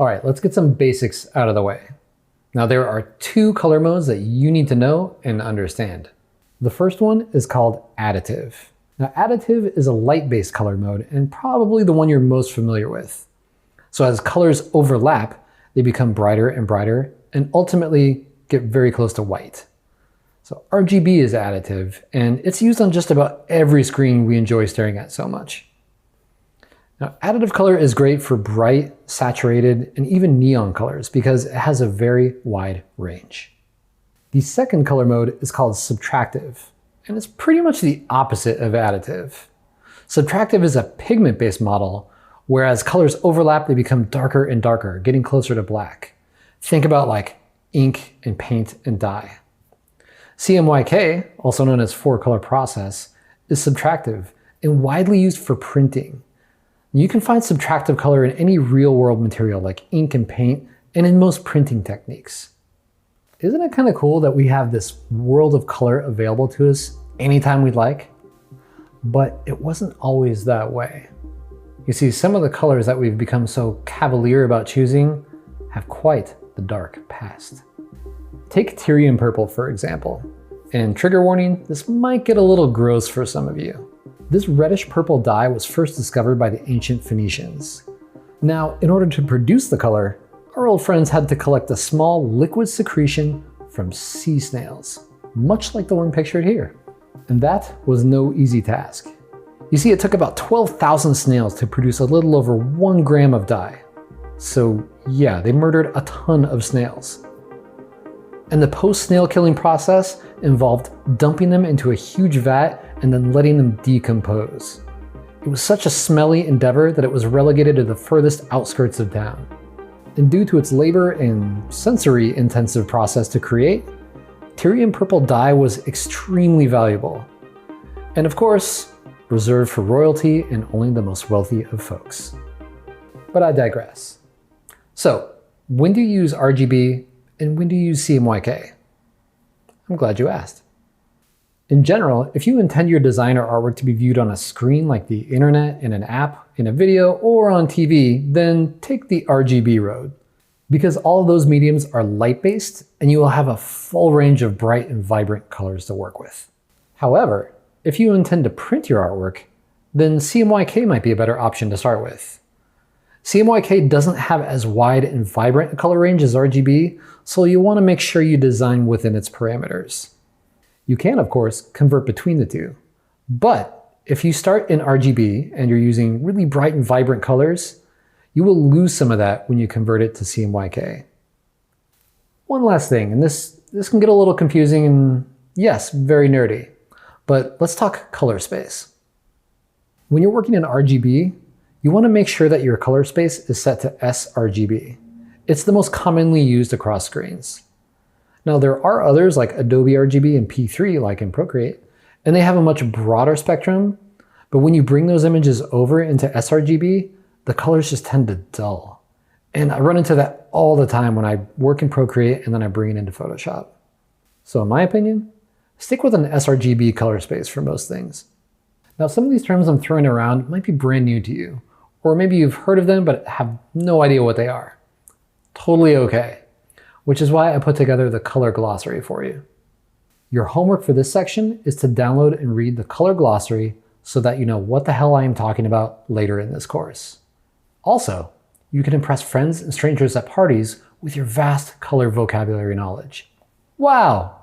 All right, let's get some basics out of the way. Now there are two color modes that you need to know and understand. The first one is called additive. Now additive is a light-based color mode and probably the one you're most familiar with. So as colors overlap, they become brighter and brighter and ultimately get very close to white. So RGB is additive and it's used on just about every screen we enjoy staring at so much. Now, additive color is great for bright, saturated, and even neon colors because it has a very wide range. The second color mode is called subtractive, and it's pretty much the opposite of additive. Subtractive is a pigment-based model, whereas colors overlap, they become darker and darker, getting closer to black. Think about like ink and paint and dye. CMYK, also known as four-color process, is subtractive and widely used for printing. You can find subtractive color in any real-world material like ink and paint, and in most printing techniques. Isn't it kind of cool that we have this world of color available to us anytime we'd like? But it wasn't always that way. You see, some of the colors that we've become so cavalier about choosing have quite the dark past. Take Tyrian purple, for example. And trigger warning, this might get a little gross for some of you. This reddish purple dye was first discovered by the ancient Phoenicians. Now, in order to produce the color, our old friends had to collect a small liquid secretion from sea snails, much like the one pictured here. And that was no easy task. You see, it took about 12,000 snails to produce a little over 1 gram of dye. So yeah, they murdered a ton of snails. And the post-snail killing process involved dumping them into a huge vat and then letting them decompose. It was such a smelly endeavor that it was relegated to the furthest outskirts of town. And due to its labor and sensory intensive process to create, Tyrian purple dye was extremely valuable. And of course, reserved for royalty and only the most wealthy of folks. But I digress. So, when do you use RGB and when do you use CMYK? I'm glad you asked. In general, if you intend your design or artwork to be viewed on a screen like the internet, in an app, in a video, or on TV, then take the RGB road. Because all of those mediums are light-based and you will have a full range of bright and vibrant colors to work with. However, if you intend to print your artwork, then CMYK might be a better option to start with. CMYK doesn't have as wide and vibrant a color range as RGB, so you want to make sure you design within its parameters. You can, of course, convert between the two. But if you start in RGB and you're using really bright and vibrant colors, you will lose some of that when you convert it to CMYK. One last thing, and this can get a little confusing and yes, very nerdy, but let's talk color space. When you're working in RGB, you want to make sure that your color space is set to sRGB. It's the most commonly used across screens. Now there are others like Adobe RGB and P3 like in Procreate, and they have a much broader spectrum, but when you bring those images over into sRGB, the colors just tend to dull. And I run into that all the time when I work in Procreate and then I bring it into Photoshop. So in my opinion, stick with an sRGB color space for most things. Now some of these terms I'm throwing around might be brand new to you, or maybe you've heard of them but have no idea what they are. Totally okay. Which is why I put together the color glossary for you. Your homework for this section is to download and read the color glossary so that you know what the hell I am talking about later in this course. Also, you can impress friends and strangers at parties with your vast color vocabulary knowledge. Wow,